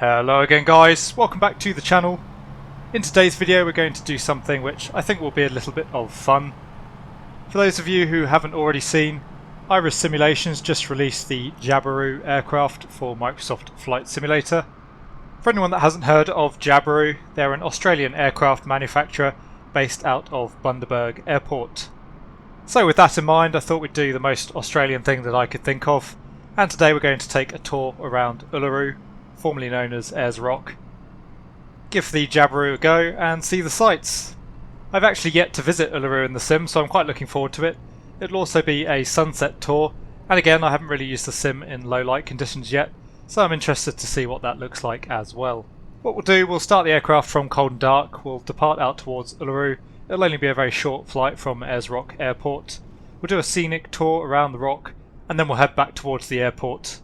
Hello again guys, welcome back to the channel. In today's video we're going to do something which I think will be a little bit of fun. For those of you who haven't already seen, Ayers Simulations just released the Jabiru aircraft for Microsoft Flight Simulator. For anyone that hasn't heard of Jabiru, they're an Australian aircraft manufacturer based out of Bundaberg Airport. So with that in mind, I thought we'd do the most Australian thing that I could think of, and today we're going to take a tour around Uluru, formerly known as Ayers Rock. Give the Jabiru a go and see the sights. I've actually yet to visit Uluru in the sim, so I'm quite looking forward to it. It'll also be a sunset tour, and again I haven't really used the sim in low light conditions yet, so I'm interested to see what that looks like as well. What we'll do, we'll start the aircraft from cold and dark, we'll depart out towards Uluru. It'll only be a very short flight from Ayers Rock Airport. We'll do a scenic tour around the rock, and then we'll head back towards the airport.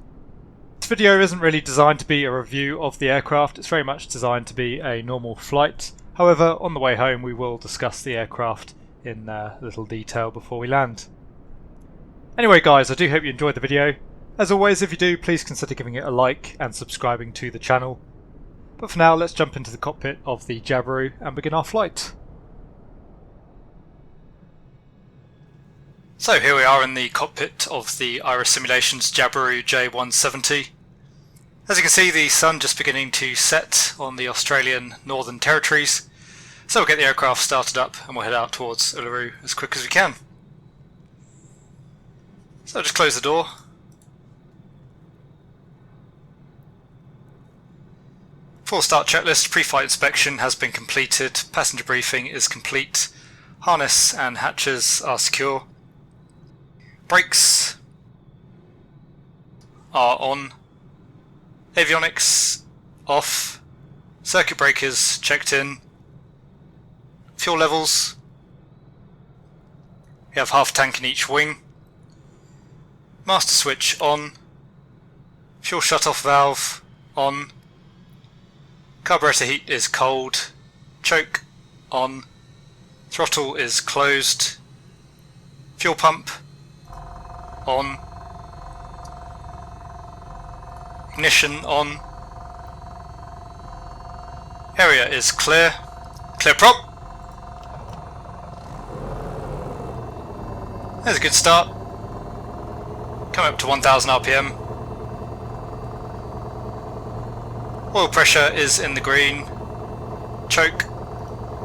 This video isn't really designed to be a review of the aircraft, it's very much designed to be a normal flight. However, on the way home we will discuss the aircraft in little detail before we land. Anyway guys, I do hope you enjoyed the video. As always, if you do, please consider giving it a like and subscribing to the channel. But for now, let's jump into the cockpit of the Jabiru and begin our flight. So here we are in the cockpit of the Ayers Simulations Jabiru J170. As you can see, the sun just beginning to set on the Australian Northern Territories, so we'll get the aircraft started up and we'll head out towards Uluru as quick as we can. So just close the door. Full start checklist, pre-flight inspection has been completed, passenger briefing is complete, harness and hatches are secure. Brakes are on, avionics off, circuit breakers checked in, fuel levels, we have half a tank in each wing, master switch on, fuel shut-off valve on, carburetor heat is cold, choke on, throttle is closed, fuel pump on, ignition on, area is clear, clear prop. There's a good start, coming up to 1000 RPM, oil pressure is in the green, choke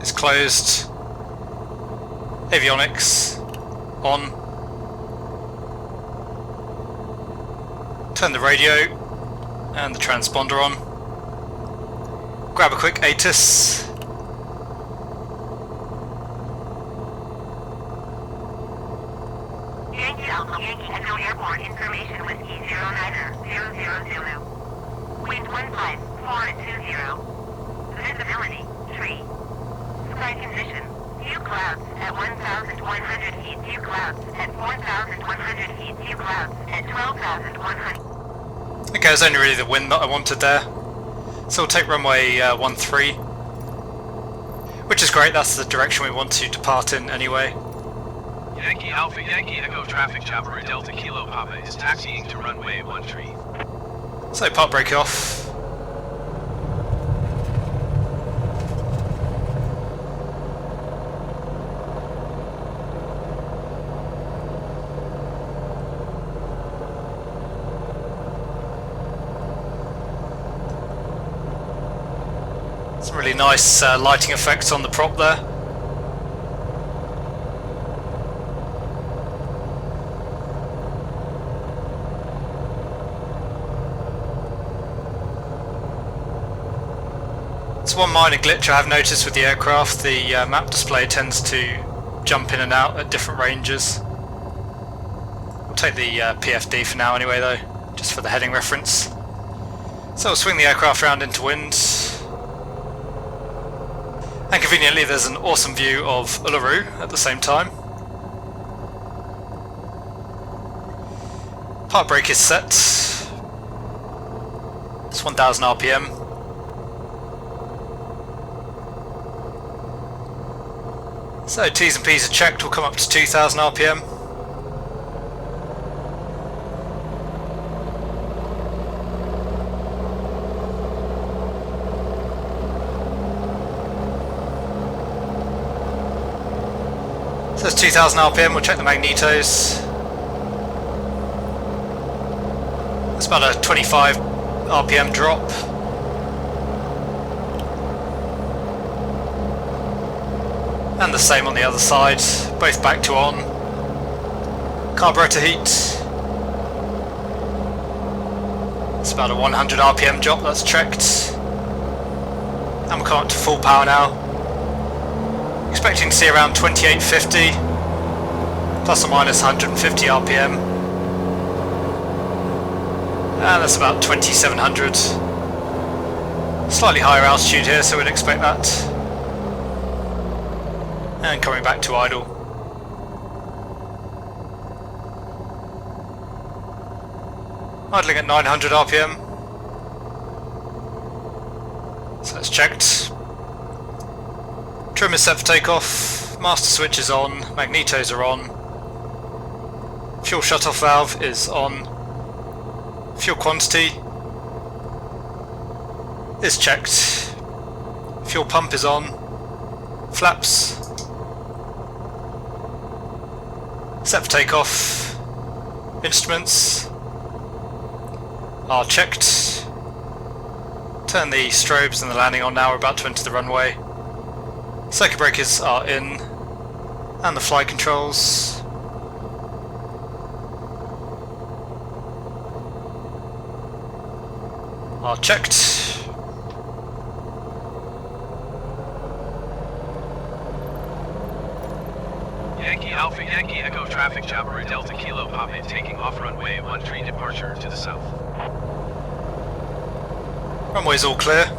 is closed, avionics on. Turn the radio and the transponder on. Grab a quick ATIS. Yankee Alpha Yankee Echo Airport information Whiskey 090 000. Wind 15420. Visibility 3. Sky condition. Few clouds at 1,100 feet. Few clouds at 4,100 feet. Few clouds at 12,100. Okay, it was only really the wind that I wanted there. So we'll take runway 13, which is great, that's the direction we want to depart in anyway. Yankee Alpha Yankee Echo traffic chopper Delta Kilo Papa is taxiing to runway 13. So part brake off. Some really nice lighting effects on the prop there. It's one minor glitch I have noticed with the aircraft, the map display tends to jump in and out at different ranges. We'll take the PFD for now anyway though, just for the heading reference. So we'll swing the aircraft around into wind. And conveniently there's an awesome view of Uluru at the same time. Part brake is set. It's 1000 RPM. So T's and P's are checked, we'll come up to 2000 RPM. So it's 2000 RPM, we'll check the magnetos. It's about a 25 RPM drop. And the same on the other side, both back to on. Carburetor heat. It's about a 100 RPM drop, that's checked. And we're coming up to full power now. Expecting to see around 2850, plus or minus 150 RPM. And that's about 2700. Slightly higher altitude here, so we'd expect that. And coming back to idle. Idling at 900 RPM. So that's checked. Trim is set for takeoff, master switch is on, magnetos are on, fuel shutoff valve is on, fuel quantity is checked, fuel pump is on, flaps set for takeoff, instruments are checked, turn the strobes and the landing on now, we're about to enter the runway. Circuit breakers are in, and the flight controls. Are checked. Yankee Alpha Yankee Echo Traffic Jabiru Delta Kilo Papa taking off runway 13 departure to the south. Runway's all clear.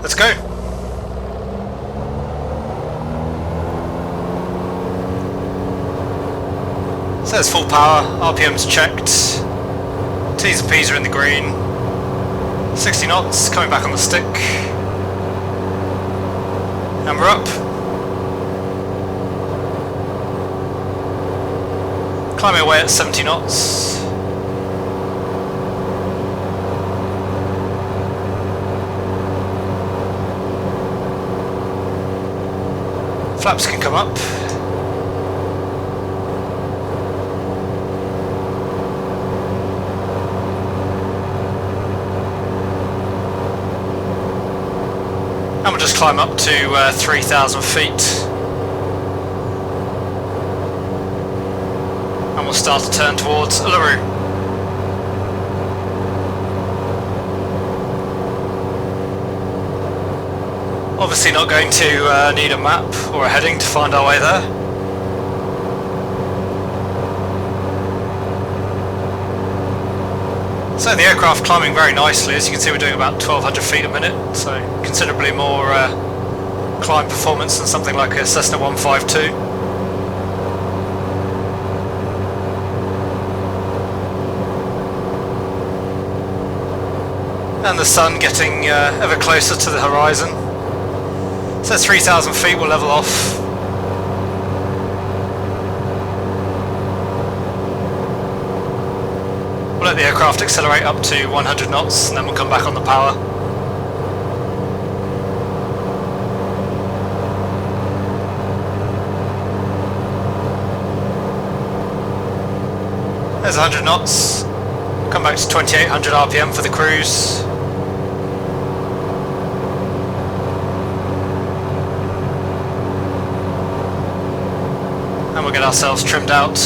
Let's go. Says full power, RPM's checked, T's and P's are in the green, 60 knots, coming back on the stick, and we're up. Climbing away at 70 knots. Flaps can come up. And we'll just climb up to 3,000 feet. And we'll start to turn towards Uluru. Obviously not going to need a map or a heading to find our way there. So the aircraft climbing very nicely, as you can see we're doing about 1200 feet a minute, so considerably more climb performance than something like a Cessna 152. And the sun getting ever closer to the horizon. So 3,000 feet will level off. We'll let the aircraft accelerate up to 100 knots and then we'll come back on the power. There's 100 knots. Come back to 2800 RPM for the cruise. And we'll get ourselves trimmed out.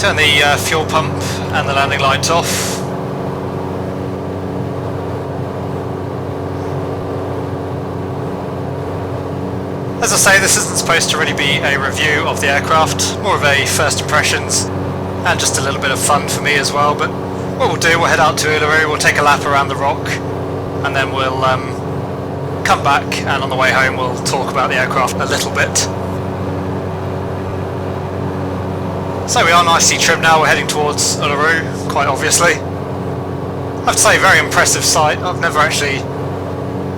Turn the fuel pump and the landing lights off. As I say, this isn't supposed to really be a review of the aircraft, more of a first impressions and just a little bit of fun for me as well. But what we'll do, we'll head out to Uluru, we'll take a lap around the rock and then we'll come back, and on the way home we'll talk about the aircraft a little bit. So we are nicely trimmed now, we're heading towards Uluru, quite obviously. I have to say, very impressive sight. I've never actually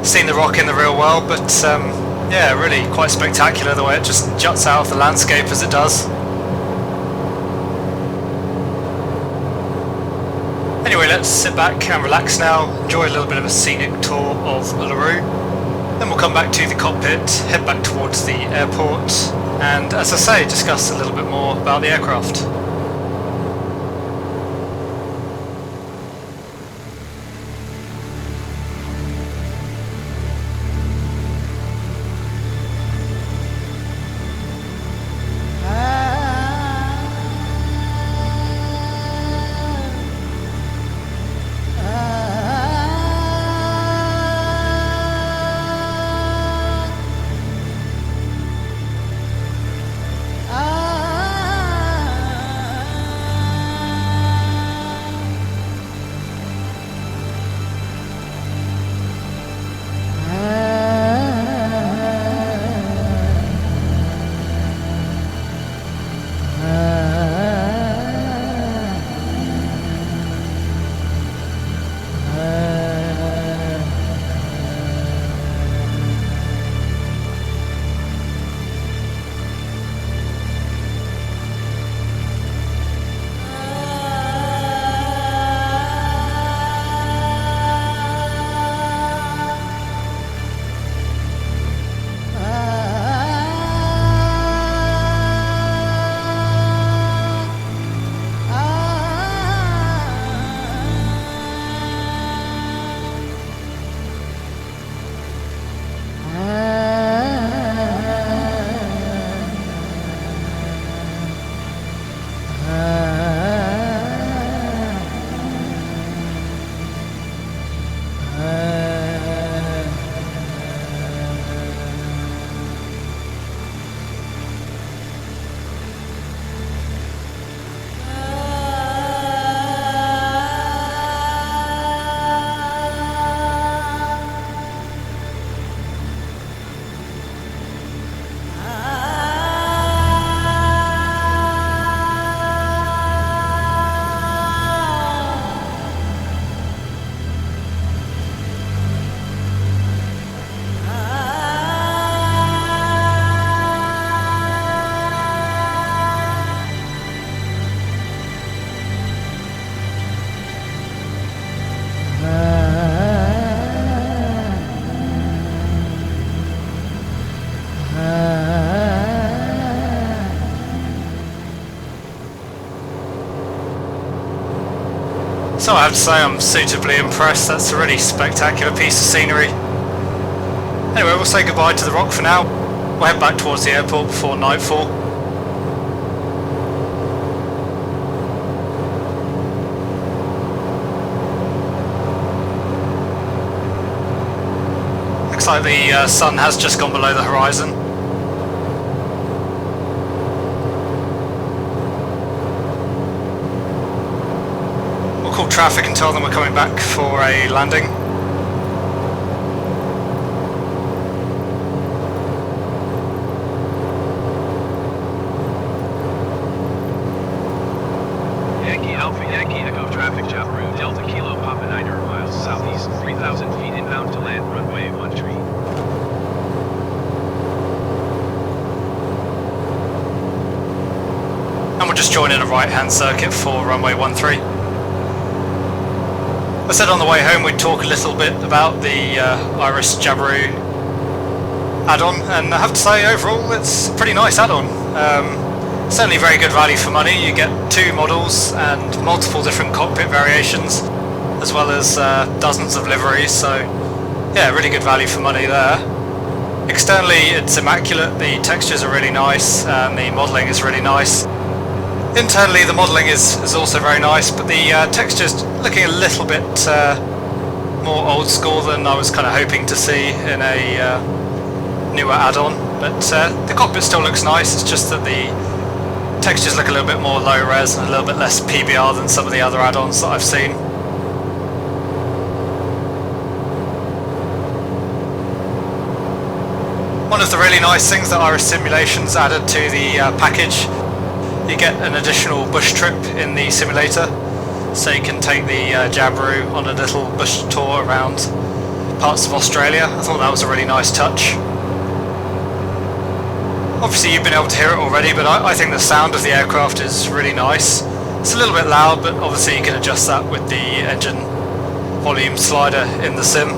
seen the rock in the real world, but yeah, really quite spectacular the way it just juts out of the landscape as it does. Anyway, let's sit back and relax now, enjoy a little bit of a scenic tour of Uluru. Then we'll come back to the cockpit, head back towards the airport, and as I say, discuss a little bit more about the aircraft. So I have to say I'm suitably impressed. That's a really spectacular piece of scenery. Anyway, we'll say goodbye to the rock for now. We'll head back towards the airport before nightfall. Looks like the sun has just gone below the horizon. Call traffic and tell them we're coming back for a landing. Yankee Alpha Yankee Echo traffic Jabiru Delta Kilo Papa 9 miles southeast, 3,000 feet inbound to land runway 13. And we'll just join in a right hand circuit for runway 13. I said on the way home we'd talk a little bit about the Ayers Jabiru add-on, and I have to say overall it's a pretty nice add-on. Certainly very good value for money. You get 2 models and multiple different cockpit variations, as well as dozens of liveries, so yeah, really good value for money there. Externally it's immaculate, the textures are really nice and the modelling is really nice. Internally the modelling is also very nice, but the texture's looking a little bit more old school than I was kind of hoping to see in a newer add-on. But the cockpit still looks nice, it's just that the textures look a little bit more low res and a little bit less PBR than some of the other add-ons that I've seen. One of the really nice things that Iris Simulations added to the package, you get an additional bush trip in the simulator, so you can take the Jabiru on a little bush tour around parts of Australia. I thought that was a really nice touch. Obviously you've been able to hear it already, but I think the sound of the aircraft is really nice. It's a little bit loud, but obviously you can adjust that with the engine volume slider in the sim.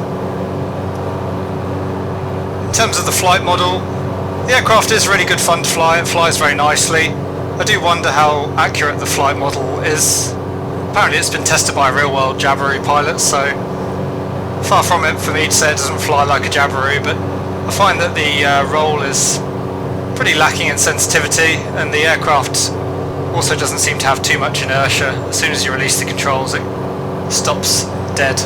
In terms of the flight model, the aircraft is really good fun to fly. It flies very nicely. I do wonder how accurate the flight model is. Apparently it's been tested by real-world Jabiru pilots, so far from it for me to say it doesn't fly like a Jabiru, but I find that the roll is pretty lacking in sensitivity, and the aircraft also doesn't seem to have too much inertia. As soon as you release the controls, it stops dead.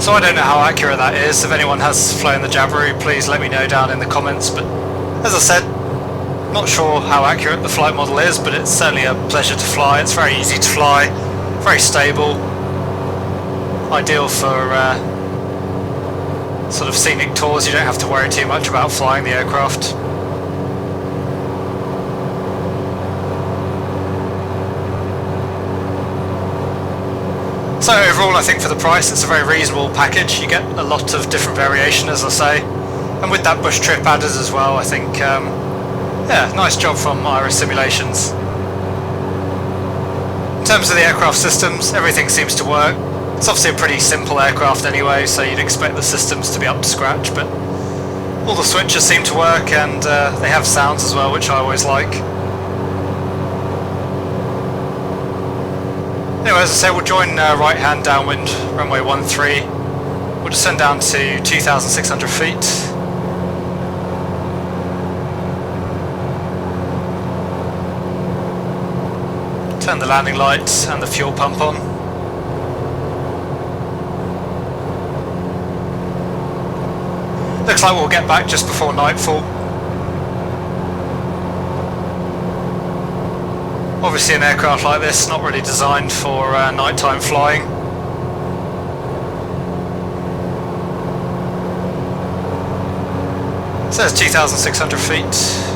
So I don't know how accurate that is. If anyone has flown the Jabiru, please let me know down in the comments. But as I said, not sure how accurate the flight model is, but it's certainly a pleasure to fly. It's very easy to fly, very stable, ideal for sort of scenic tours. You don't have to worry too much about flying the aircraft. So overall, I think for the price it's a very reasonable package. You get a lot of different variation, as I say, and with that bush trip added as well, I think yeah, nice job from Ayers Simulations. In terms of the aircraft systems, everything seems to work. It's obviously a pretty simple aircraft anyway, so you'd expect the systems to be up to scratch, but all the switches seem to work, and they have sounds as well, which I always like. Anyway, as I say, we'll join right hand downwind, runway 13. We'll descend down to 2,600 feet. Turn the landing lights and the fuel pump on. Looks like we'll get back just before nightfall. Obviously an aircraft like this not really designed for nighttime flying. It says 2,600 feet.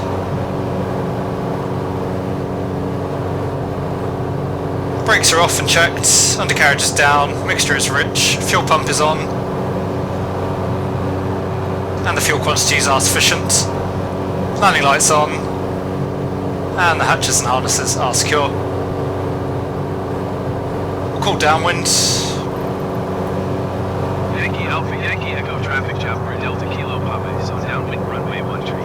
Brakes are off and checked, undercarriage is down, mixture is rich, fuel pump is on, and the fuel quantities are sufficient. Landing lights on, and the hatches and harnesses are secure. We'll call downwind. Yankee Alpha Yankee Echo Traffic Chapter Delta Kilo Papa is on downwind runway 13.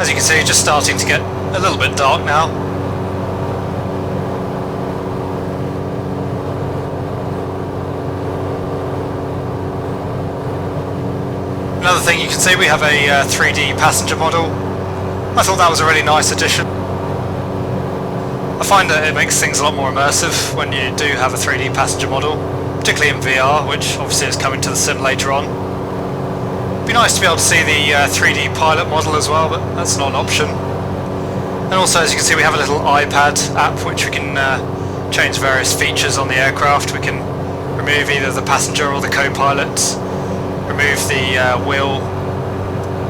As you can see, just starting to get a little bit dark now. Another thing you can see, we have a 3D passenger model. I thought that was a really nice addition. I find that it makes things a lot more immersive when you do have a 3D passenger model, particularly in VR, which obviously is coming to the sim later on. It'd be nice to be able to see the 3D pilot model as well, but that's not an option. And also, as you can see, we have a little iPad app which we can change various features on the aircraft. We can remove either the passenger or the co-pilot, remove the wheel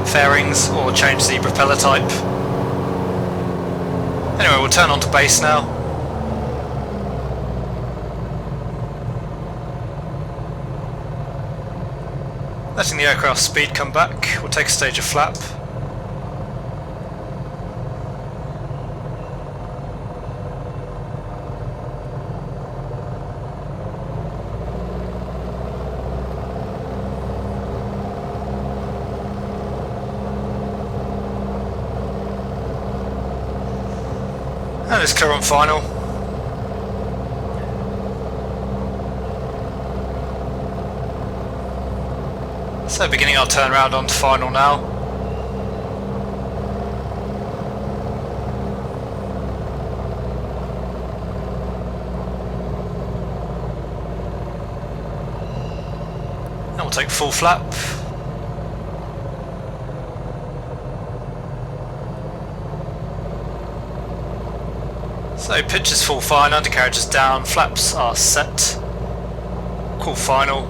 fairings, or change the propeller type. Anyway, we'll turn on to base now. Letting the aircraft's speed come back, we'll take a stage of flap. And it's clear on final. So beginning our turnaround onto final now. And we'll take full flap. So pitch is full fine, undercarriage is down, flaps are set. Call final.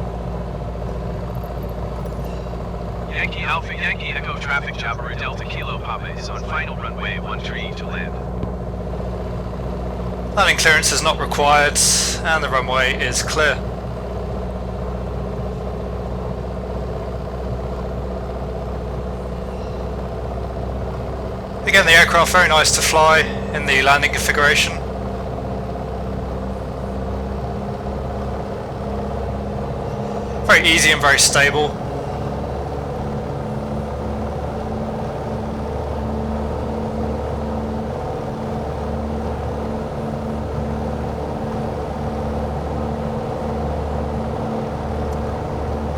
Yankee Alpha Yankee Echo traffic Jabiru Delta Kilo Papa is on final runway 13 to land. Landing clearance is not required and the runway is clear. Again, the aircraft very nice to fly in the landing configuration. Very easy and very stable.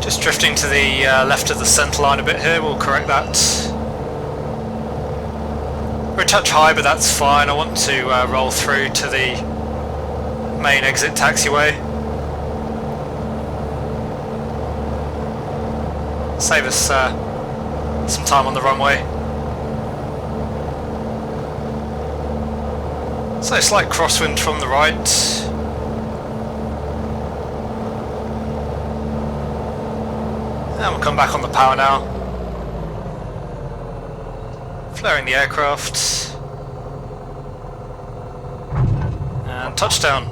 Just drifting to the left of the centre line a bit here, we'll correct that. We're a touch high, but that's fine. I want to roll through to the main exit taxiway. Save us some time on the runway. So slight crosswind from the right. And we'll come back on the power now. Flaring the aircraft. And touchdown.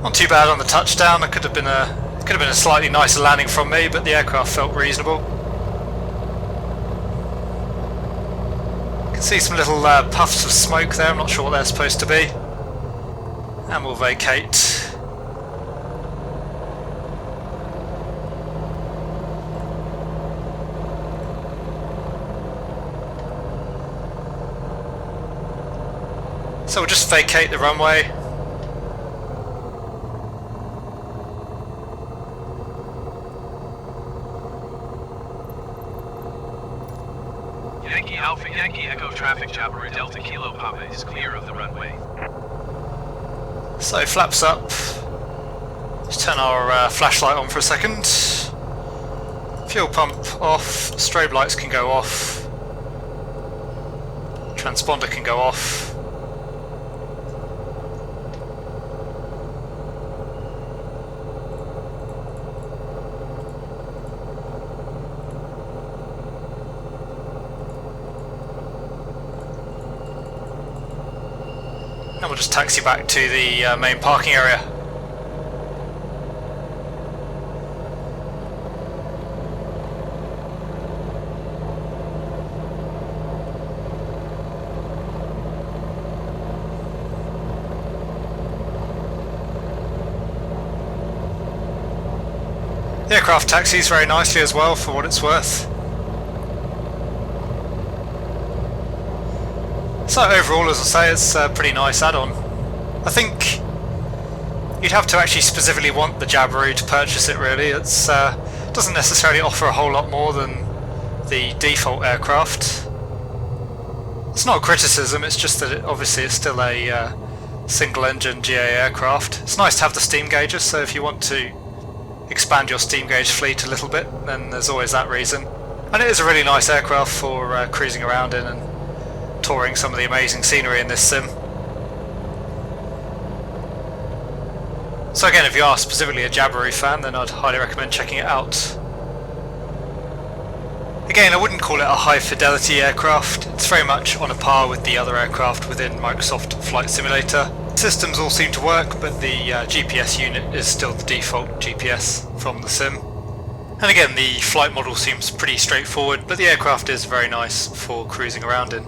Not too bad on the touchdown. It could have been a slightly nicer landing from me, but the aircraft felt reasonable. You can see some little puffs of smoke there. I'm not sure what they're supposed to be. And we'll vacate. So we'll just vacate the runway. Yankee Alpha Yankee Echo traffic Jabiru Delta Kilo Papa is clear of the runway. So flaps up. Let's turn our flashlight on for a second. Fuel pump off. Strobe lights can go off. Transponder can go off. And we'll just taxi back to the main parking area. The aircraft taxis very nicely as well, for what it's worth. So overall, as I say, it's a pretty nice add-on. I think you'd have to actually specifically want the Jabiru to purchase it really. It doesn't necessarily offer a whole lot more than the default aircraft. It's not a criticism, it's just that obviously it's still a single engine GA aircraft. It's nice to have the steam gauges, so if you want to expand your steam gauge fleet a little bit, then there's always that reason. And it is a really nice aircraft for cruising around in and touring some of the amazing scenery in this sim. So again, if you are specifically a Jabiru fan, then I'd highly recommend checking it out. Again, I wouldn't call it a high fidelity aircraft. It's very much on a par with the other aircraft within Microsoft Flight Simulator. Systems all seem to work, but the GPS unit is still the default GPS from the sim. And again, the flight model seems pretty straightforward, but the aircraft is very nice for cruising around in.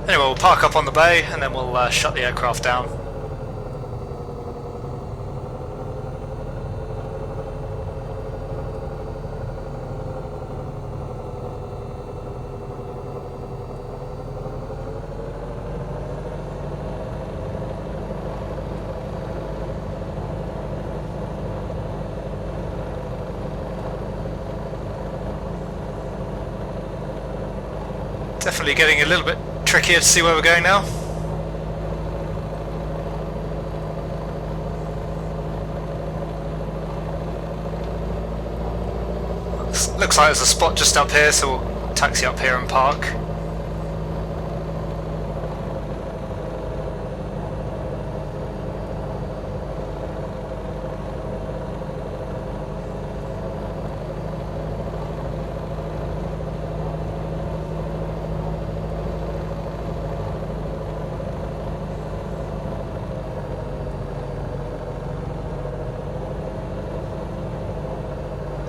Anyway, we'll park up on the bay and then we'll shut the aircraft down. Definitely getting a little bit trickier to see where we're going now. Looks like there's a spot just up here, so we'll taxi up here and park.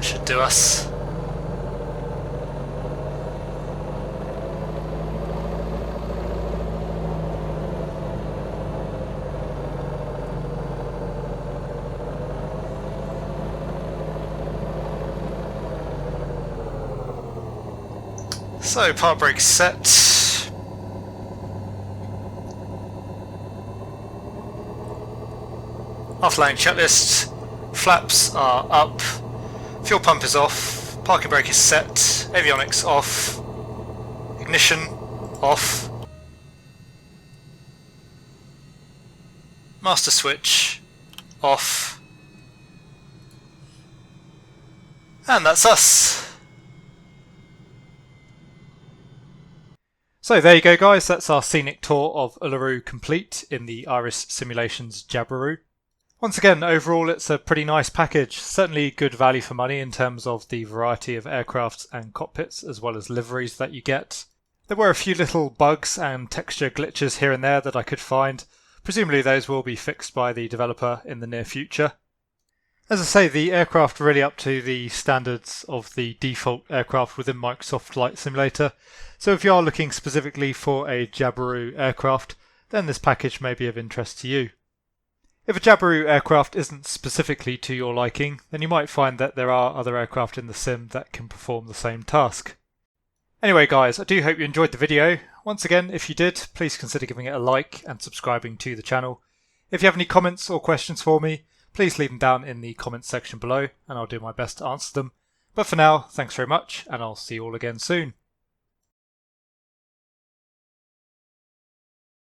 Should do us. So, power brake set. Off-landing checklist. Flaps are up. Fuel pump is off. Parking brake is set. Avionics off. Ignition off. Master switch off. And that's us. So there you go guys, that's our scenic tour of Uluru complete in the Iris Simulations Jabiru. Once again, overall it's a pretty nice package, certainly good value for money in terms of the variety of aircrafts and cockpits as well as liveries that you get. There were a few little bugs and texture glitches here and there that I could find. Presumably those will be fixed by the developer in the near future. As I say, the aircraft are really up to the standards of the default aircraft within Microsoft Flight Simulator, so if you are looking specifically for a Jabiru aircraft, then this package may be of interest to you. If a Jabiru aircraft isn't specifically to your liking, then you might find that there are other aircraft in the sim that can perform the same task. Anyway guys, I do hope you enjoyed the video. Once again, if you did, please consider giving it a like and subscribing to the channel. If you have any comments or questions for me, please leave them down in the comments section below and I'll do my best to answer them. But for now, thanks very much and I'll see you all again soon.